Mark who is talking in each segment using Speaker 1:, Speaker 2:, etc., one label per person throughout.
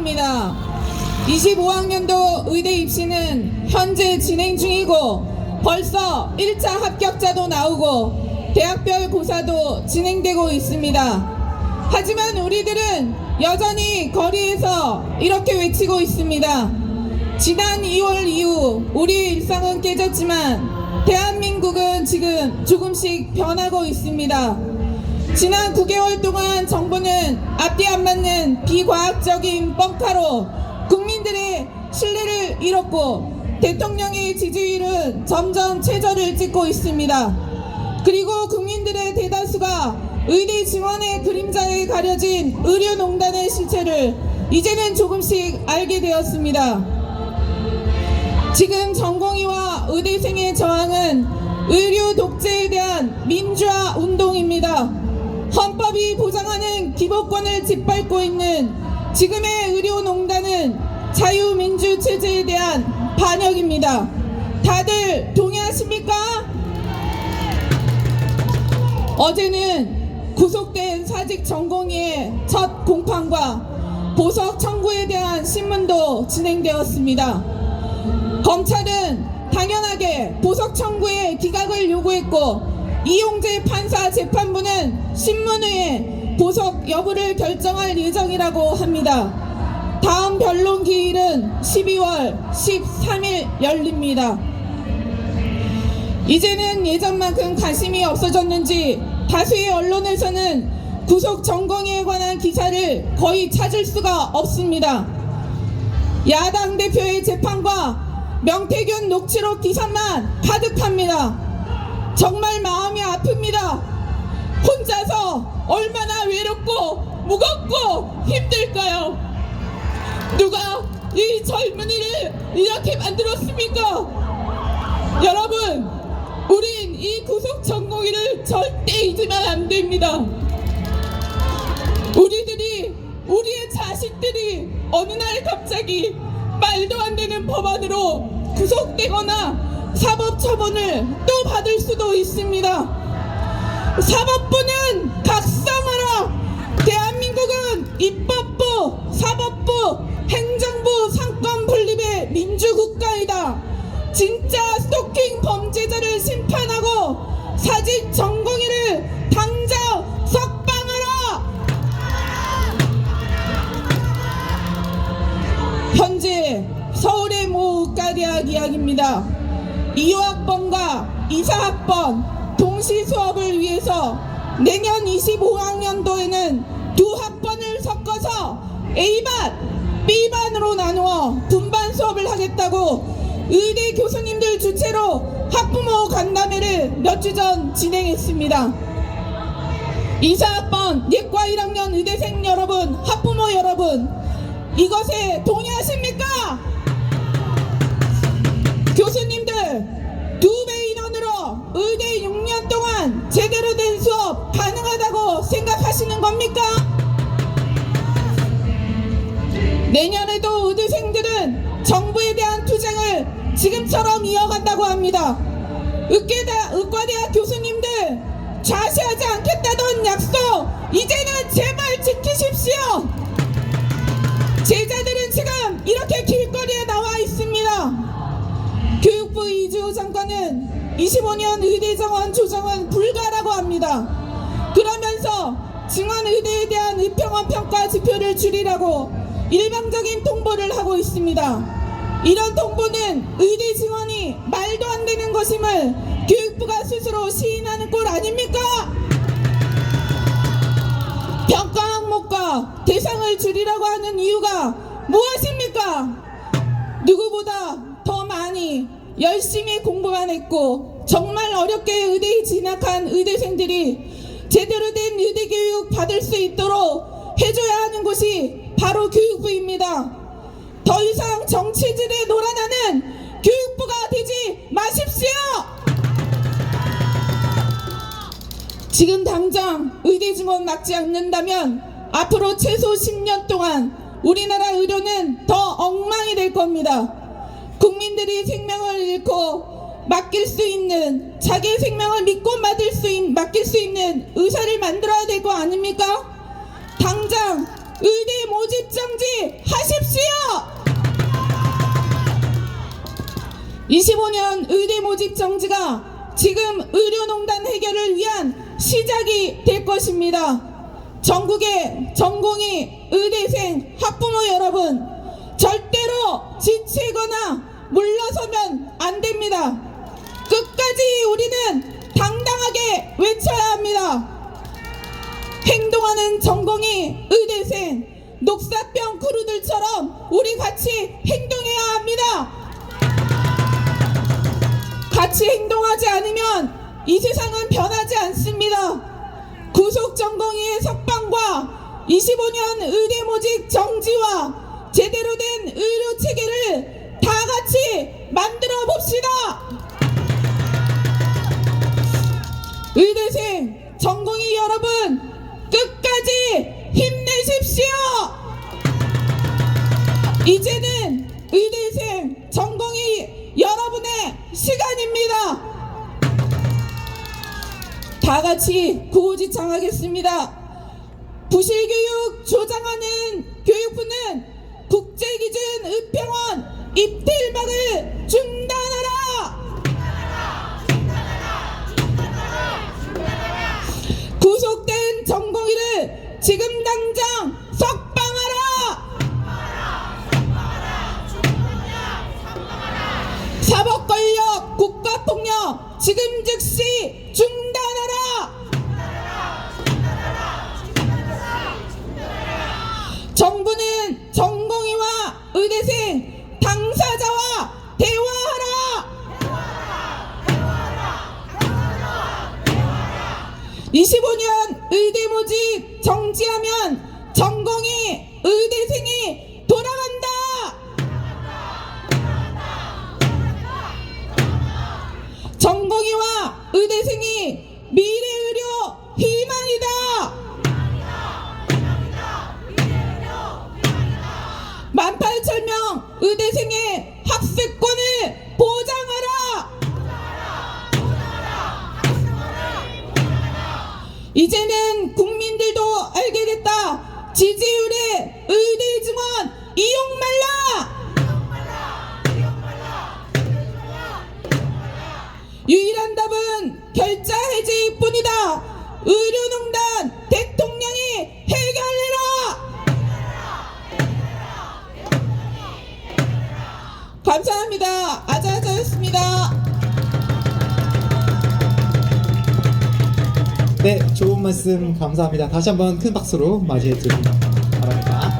Speaker 1: 축하합니다. 25학년도 의대 입시는 현재 진행 중이고 벌써 1차 합격자도 나오고 대학별 고사도 진행되고 있습니다. 하지만 우리들은 여전히 거리에서 이렇게 외치고 있습니다. 지난 2월 이후 우리의 일상은 깨졌지만 대한민국은 지금 조금씩 변하고 있습니다. 지난 9개월 동안 정부는 앞뒤 안 맞는 비과학적인 뻥카로 국민들의 신뢰를 잃었고 대통령의 지지율은 점점 최저를 찍고 있습니다. 그리고 국민들의 대다수가 의대 증원의 그림자에 가려진 의료농단의 실체를 이제는 조금씩 알게 되었습니다. 지금 전공의와 의대생의 저항은 의료 독재에 대한 민주화 운동입니다. 헌법이 보장하는 기본권을 짓밟고 있는 지금의 의료농단은 자유민주 체제에 대한 반역입니다. 다들 동의하십니까? 어제는 구속된 사직 전공의의 첫 공판과 보석 청구에 대한 신문도 진행되었습니다. 검찰은 당연하게 보석 청구의 기각을 요구했고 이용재 판사 재판부는 신문회에 보석 여부를 결정할 예정이라고 합니다. 다음 변론 기일은 12월 13일 열립니다. 이제는 예전만큼 관심이 없어졌는지 다수의 언론에서는 구속 전공의에 관한 기사를 거의 찾을 수가 없습니다. 야당 대표의 재판과 명태균 녹취록 기사만 가득합니다. 정말 마음이 아픕니다. 혼자서 얼마나 외롭고 무겁고 힘들까요? 누가 이 젊은이를 이렇게 만들었습니까? 여러분, 우린 이 구속 전공의를 절대 잊으면 안 됩니다. 우리의 자식들이 어느 날 갑자기 말도 안 되는 법안으로 구속되거나 사법처분을 또 받을 수도 있습니다. 사법부는 각성하라! 대한민국은 입법부, 사법부, 행정부 상권 분립의 민주국가이다. 진짜 스토킹 범죄자를 심판하고 사직 전공의를 당장 석방하라! 현재 서울의 모 의과대학 이야기입니다. 2호학번과 2사학번 동시 수업을 위해서 내년 25학년도에는 두 학번을 섞어서 A반, B반으로 나누어 분반 수업을 하겠다고 의대 교수님들 주최로 학부모 간담회를 몇 주 전 진행했습니다. 2사학번 예과 1학년 의대생 여러분, 학부모 여러분, 이것에 동의하십니까? 교수님들 2배 인원으로 의대 6년 동안 제대로 된 수업 가능하다고 생각하시는 겁니까? 내년에도 의대생들은 정부에 대한 투쟁을 지금처럼 이어간다고 합니다. 의과대학 교수님들 좌시하지 않겠다던 약속 이제는 제발 지키십시오. 제자들은 지금 이렇게 길거리에 나와 있습니다. 교육부 이주호 장관은 25년 의대 정원 조정은 불가라고 합니다. 그러면서 증원의대에 대한 의평원 평가 지표를 줄이라고 일방적인 통보를 하고 있습니다. 이런 통보는 의대 증원이 말도 안 되는 것임을 교육부가 스스로 시인하는 꼴 아닙니까? 평가 항목과 대상을 줄이라고 하는 이유가 무엇입니까? 누구보다 더 많이 열심히 공부만 했고 정말 어렵게 의대에 진학한 의대생들이 제대로 된 의대 교육 받을 수 있도록 해줘야 하는 곳이 바로 교육부입니다. 더 이상 정치질에 놀아나는 교육부가 되지 마십시오. 지금 당장 의대 증원 막지 않는다면 앞으로 최소 10년 동안 우리나라 의료는 더 엉망이 될 겁니다. 국민들이 생명을 잃고 맡길 수 있는, 자기의 생명을 믿고 맡길 수 있는 의사를 만들어야 될 거 아닙니까? 당장 의대 모집 정지 하십시오. 25년 의대 모집 정지가 지금 의료농단 해결을 위한 시작이 될 것입니다. 전국의 전공의 의대생 학부모 여러분, 절대로 지치거나 물러서면 안 됩니다. 끝까지 우리는 당당하게 외쳐야 합니다. 행동하는 전공의 의대생, 녹사병 크루들처럼 우리 같이 행동해야 합니다. 같이 행동하지 않으면 이 세상은 변하지 않습니다. 구속 전공의의 석방과 25년 의대 모집 정지와 제대로 된 의료 체계를 다 같이 만들어 봅시다. 의대생, 전공의 여러분, 끝까지 힘내십시오. 이제는 의대생, 전공의 여러분의 시간입니다. 다 같이 구호지창하겠습니다. 부실교육 조장하는 교육부는 국제기준 의평원 입틀막을 중단하라. 구속된 전공의를 지금 당장 석방하라. 사법권력, 국가폭력 지금 즉시 중단하라. 정부는 전공의와 의대생, 당사자와 대화하라. 25년 의대 모집 정지하면 전공의 의대생이 돌아간다. 전공의와 의대생이 미래 의료 희망이다. 18,000명 의대생의 학습권을 보장하라. 이제는 국민들도 알게 됐다. 지지율의 의대 증원 이용 말라. 유일한 답은 결자 해지뿐이다. 의료농단 대통령이 해결해라. 감사합니다. 아자아자였습니다.
Speaker 2: 네, 좋은 말씀 감사합니다. 다시 한번 큰 박수로 맞이해 주시기 바랍니다.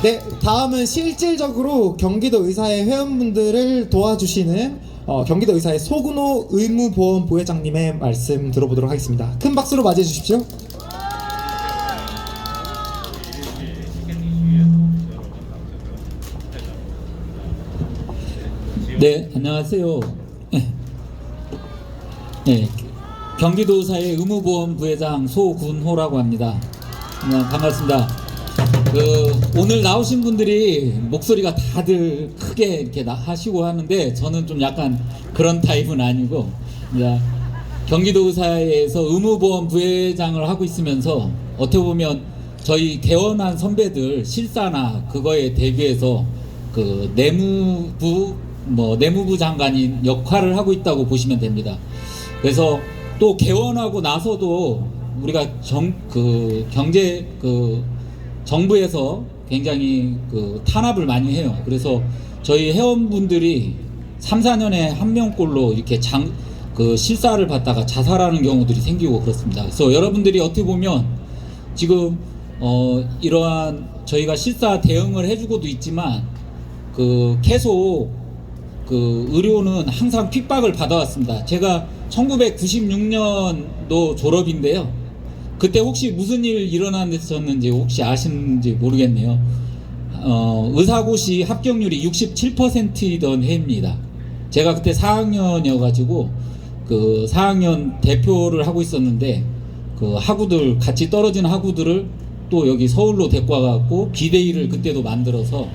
Speaker 2: 네, 다음은 실질적으로 경기도 의사회 회원분들을 도와주시는 경기도 의사회 소근호 의무보험 부회장님의 말씀 들어보도록 하겠습니다. 큰 박수로 맞이해 주십시오.
Speaker 3: 네, 안녕하세요. 네, 경기도의사회 의무보험 부회장 소군호라고 합니다. 반갑습니다. 오늘 나오신 분들이 목소리가 다들 크게 이렇게 하시고 하는데 저는 좀 약간 그런 타입은 아니고, 경기도의사회에서 의무보험 부회장을 하고 있으면서 어떻게 보면 저희 개원한 선배들 실사나 그거에 대비해서 그 내무부 장관인 역할을 하고 있다고 보시면 됩니다. 그래서 또 개원하고 나서도 우리가 정부에서 굉장히 탄압을 많이 해요. 그래서 저희 회원분들이 3, 4년에 한 명꼴로 이렇게 실사를 받다가 자살하는 경우들이 생기고 그렇습니다. 그래서 여러분들이 어떻게 보면 지금 이러한 저희가 실사 대응을 해주고도 있지만 계속 의료는 항상 핍박을 받아왔습니다. 제가 1996년도 졸업인데요. 그때 혹시 무슨 일 일어났었는지 혹시 아시는지 모르겠네요. 의사고시 합격률이 67%이던 해입니다. 제가 그때 4학년이어가지고 4학년 대표를 하고 있었는데 학우들 같이 떨어진 학우들을 또 여기 서울로 데리고 와갖고 비대위를 그때도 만들어서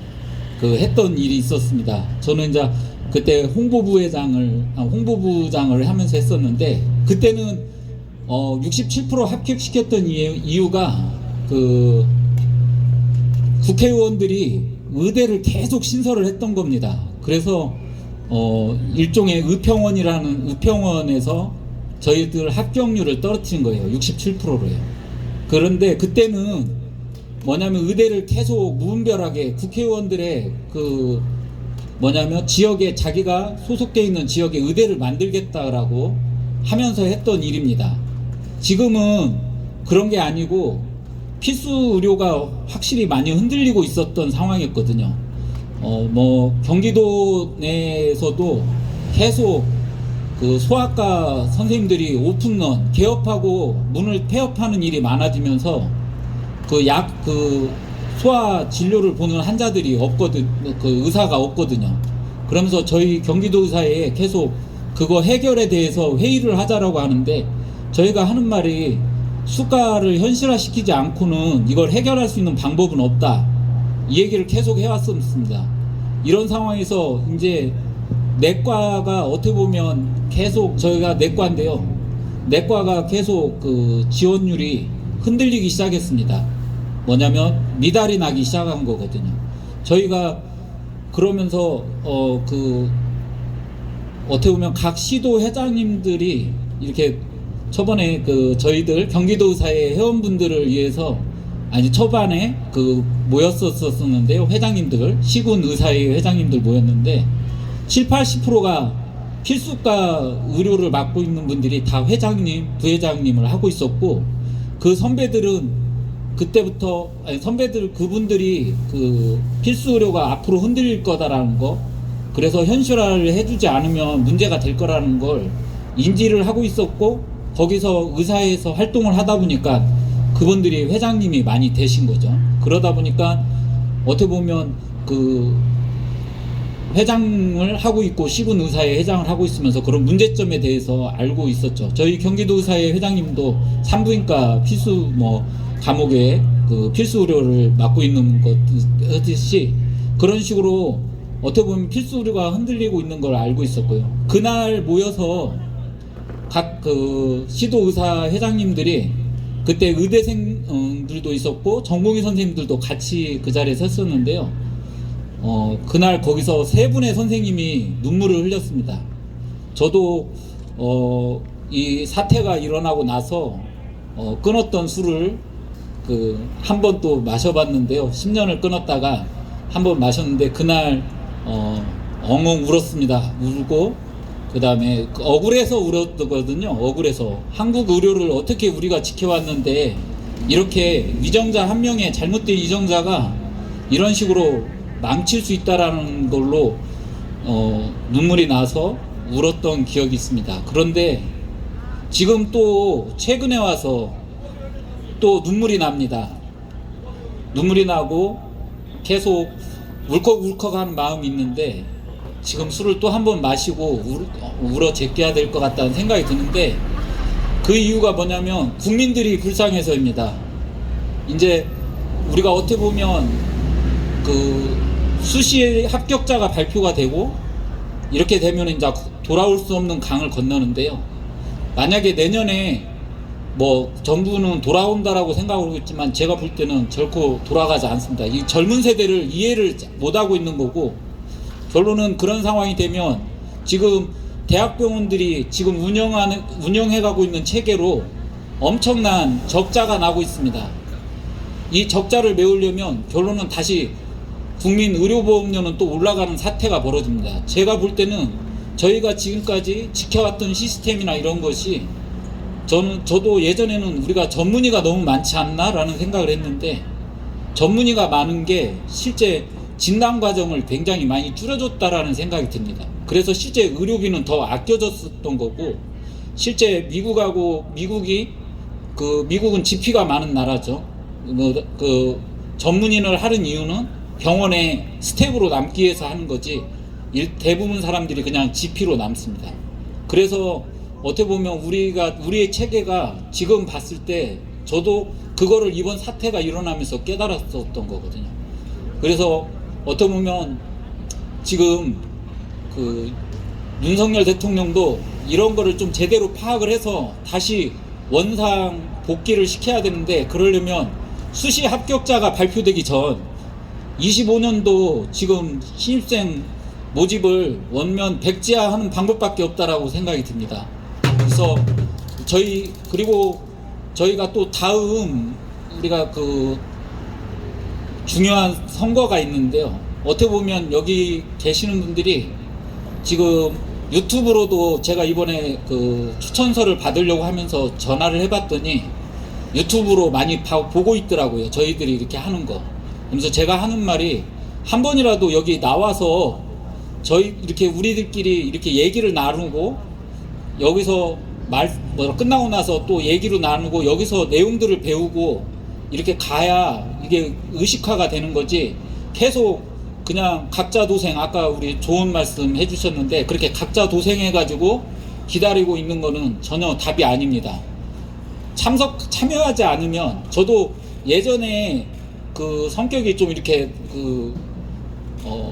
Speaker 3: 했던 일이 있었습니다. 저는 이제 그때 홍보부장을 하면서 했었는데 그때는 67% 합격시켰던 이유가 국회의원들이 의대를 계속 신설을 했던 겁니다. 그래서 일종의 의평원에서 저희들 합격률을 떨어뜨린 거예요. 67%로요. 그런데 그때는 뭐냐면 의대를 계속 무분별하게 국회의원들의 그 뭐냐면 지역에 자기가 소속돼 있는 지역에 의대를 만들겠다라고 하면서 했던 일입니다. 지금은 그런 게 아니고 필수 의료가 확실히 많이 흔들리고 있었던 상황이었거든요. 뭐 경기도 내에서도 계속 그 소아과 선생님들이 오픈런 개업하고 문을 폐업하는 일이 많아지면서 그 소아 진료를 보는 환자들이 없거든, 그 의사가 없거든요. 그러면서 저희 경기도의사에 계속 그거 해결에 대해서 회의를 하자라고 하는데 저희가 하는 말이 수가를 현실화시키지 않고는 이걸 해결할 수 있는 방법은 없다. 이 얘기를 계속 해왔습니다. 이런 상황에서 이제 내과가 어떻게 보면 계속 저희가 내과인데요. 내과가 계속 그 지원율이 흔들리기 시작했습니다. 뭐냐면 미달이 나기 시작한 거거든요. 저희가 그러면서 어떻게 보면 각 시도 회장님들이 이렇게 초반에 그 저희들 경기도의사의 회원분들을 위해서 초반에 그 모였었는데요. 회장님들 시군 의사의 회장님들 모였는데 70~80%가 필수과 의료를 맡고 있는 분들이 다 회장님, 부회장님을 하고 있었고 그 선배들은 그때부터 선배들 그분들이 그 필수 의료가 앞으로 흔들릴 거다라는 거, 그래서 현실화를 해주지 않으면 문제가 될 거라는 걸 인지를 하고 있었고 거기서 의사회에서 활동을 하다 보니까 그분들이 회장님이 많이 되신 거죠. 그러다 보니까 어떻게 보면 그 회장을 하고 있고 시군 의사회 회장을 하고 있으면서 그런 문제점에 대해서 알고 있었죠. 저희 경기도 의사회 회장님도 산부인과 필수 과목에 그 필수 의료를 맡고 있는 것 같듯이 그런 식으로 어떻게 보면 필수 의료가 흔들리고 있는 걸 알고 있었고요. 그날 모여서 각 그 시도 의사 회장님들이 그때 의대생들도 있었고 전공의 선생님들도 같이 그 자리에 섰었는데요. 그날 거기서 세 분의 선생님이 눈물을 흘렸습니다. 저도 이 사태가 일어나고 나서 끊었던 술을 한 번 또 마셔봤는데요. 10년을 끊었다가 한 번 마셨는데 그날 엉엉 울었습니다. 울고 그 다음에 억울해서 울었거든요. 억울해서 한국 의료를 어떻게 우리가 지켜왔는데 이렇게 위정자 한 명의 잘못된 위정자가 이런 식으로 망칠 수 있다라는 걸로 눈물이 나서 울었던 기억이 있습니다. 그런데 지금 또 최근에 와서 또 눈물이 납니다. 눈물이 나고 계속 울컥울컥하는 마음이 있는데 지금 술을 또 한 번 마시고 울어 제껴야 될 것 같다는 생각이 드는데 그 이유가 뭐냐면 국민들이 불쌍해서입니다. 이제 우리가 어떻게 보면 그 수시의 합격자가 발표가 되고 이렇게 되면 이제 돌아올 수 없는 강을 건너는데요. 만약에 내년에 정부는 돌아온다라고 생각하고 있지만 제가 볼 때는 결코 돌아가지 않습니다. 이 젊은 세대를 이해를 못하고 있는 거고 결론은 그런 상황이 되면 지금 대학병원들이 지금 운영해가고 있는 체계로 엄청난 적자가 나고 있습니다. 이 적자를 메우려면 결론은 다시 국민 의료보험료는 또 올라가는 사태가 벌어집니다. 제가 볼 때는 저희가 지금까지 지켜왔던 시스템이나 이런 것이 저도 예전에는 우리가 전문의가 너무 많지 않나라는 생각을 했는데 전문의가 많은 게 실제 진단 과정을 굉장히 많이 줄여줬다라는 생각이 듭니다. 그래서 실제 의료비는 더 아껴졌었던 거고 실제 미국은 GP가 많은 나라죠. 전문의를 하는 이유는 병원에 스텝으로 남기 위해서 하는 거지 대부분 사람들이 그냥 GP로 남습니다. 그래서 어떻게 보면 우리의 체계가 지금 봤을 때 저도 그거를 이번 사태가 일어나면서 깨달았었던 거거든요. 그래서 어떻게 보면 지금 윤석열 대통령도 이런 거를 좀 제대로 파악을 해서 다시 원상 복귀를 시켜야 되는데 그러려면 수시 합격자가 발표되기 전 25년도 지금 신입생 모집을 원면 백지화하는 방법밖에 없다라고 생각이 듭니다. 그래서 그리고 저희가 또 다음 우리가 그 중요한 선거가 있는데요. 어떻게 보면 여기 계시는 분들이 지금 유튜브로도 제가 이번에 그 추천서를 받으려고 하면서 전화를 해봤더니 유튜브로 많이 보고 있더라고요. 저희들이 이렇게 하는 거. 그래서 제가 하는 말이 한 번이라도 여기 나와서 저희 이렇게 우리들끼리 이렇게 얘기를 나누고 여기서 끝나고 나서 또 얘기를 나누고 여기서 내용들을 배우고 이렇게 가야 이게 의식화가 되는 거지, 계속 그냥 각자 도생, 아까 우리 좋은 말씀 해주셨는데 그렇게 각자 도생해가지고 기다리고 있는 거는 전혀 답이 아닙니다. 참여하지 않으면, 저도 예전에 그 성격이 좀 이렇게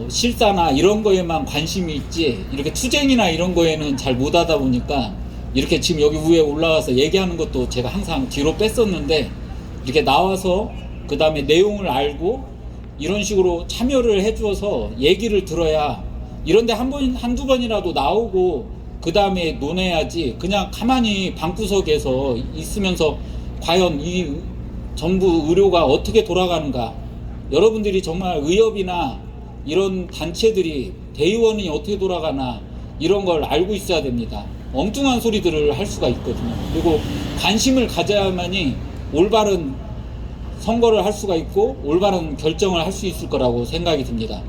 Speaker 3: 실사나 이런 거에만 관심이 있지 이렇게 투쟁이나 이런 거에는 잘 못하다 보니까 이렇게 지금 여기 위에 올라와서 얘기하는 것도 제가 항상 뒤로 뺐었는데, 이렇게 나와서 그 다음에 내용을 알고 이런 식으로 참여를 해줘서 얘기를 들어야, 이런데 한두 번이라도 나오고 그 다음에 논해야지, 그냥 가만히 방구석에서 있으면서 과연 이 정부 의료가 어떻게 돌아가는가, 여러분들이 정말 의협이나 이런 단체들이 대의원이 어떻게 돌아가나 이런 걸 알고 있어야 됩니다. 엉뚱한 소리들을 할 수가 있거든요. 그리고 관심을 가져야만이 올바른 선거를 할 수가 있고 올바른 결정을 할 수 있을 거라고 생각이 듭니다.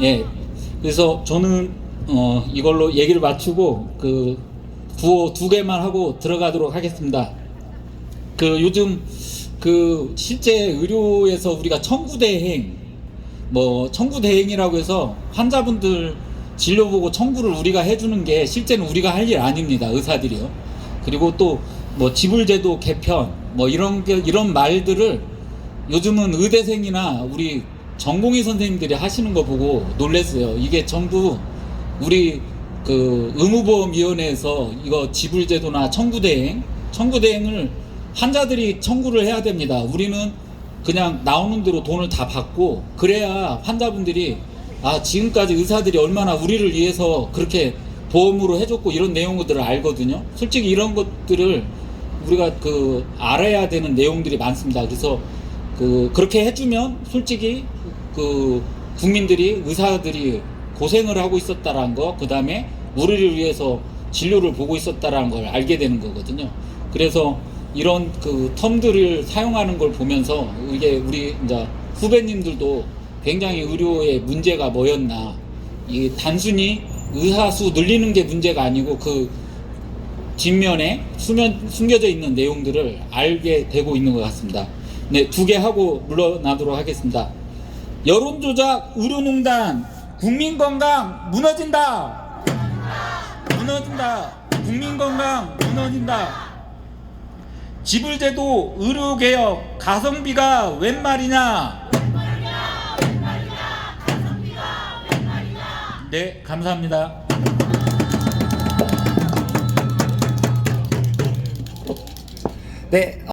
Speaker 3: 예, 그래서 저는 이걸로 얘기를 마치고 그 구호 2개만 하고 들어가도록 하겠습니다. 그 요즘 그 실제 의료에서 우리가 청구대행, 청구대행이라고 해서 환자분들 진료보고 청구를 우리가 해주는 게 실제는 우리가 할 일 아닙니다. 의사들이요. 그리고 또 지불제도 개편 이런 말들을 요즘은 의대생이나 우리 전공의 선생님들이 하시는 거 보고 놀랐어요. 이게 전부 우리 그 의무보험위원회에서 이거 지불제도나 청구대행을 환자들이 청구를 해야 됩니다. 우리는 그냥 나오는 대로 돈을 다 받고, 그래야 환자분들이 지금까지 의사들이 얼마나 우리를 위해서 그렇게 보험으로 해줬고 이런 내용들을 알거든요. 솔직히 이런 것들을 우리가 알아야 되는 내용들이 많습니다. 그래서 그렇게 해주면 솔직히 국민들이, 의사들이 고생을 하고 있었다라는 거, 그 다음에 우리를 위해서 진료를 보고 있었다라는 걸 알게 되는 거거든요. 그래서 이런 텀들을 사용하는 걸 보면서 이게 우리 이제 후배님들도 굉장히 의료의 문제가 뭐였나, 이 단순히 의사 수 늘리는 게 문제가 아니고 그 뒷면에 숨겨져 있는 내용들을 알게 되고 있는 것 같습니다. 네, 2개 하고 물러나도록 하겠습니다. 여론조작 의료농단, 국민건강 무너진다. 무너진다. 국민건강 무너진다. 지불제도 의료개혁 가성비가 웬 말이냐. 네, 감사합니다.
Speaker 2: 네.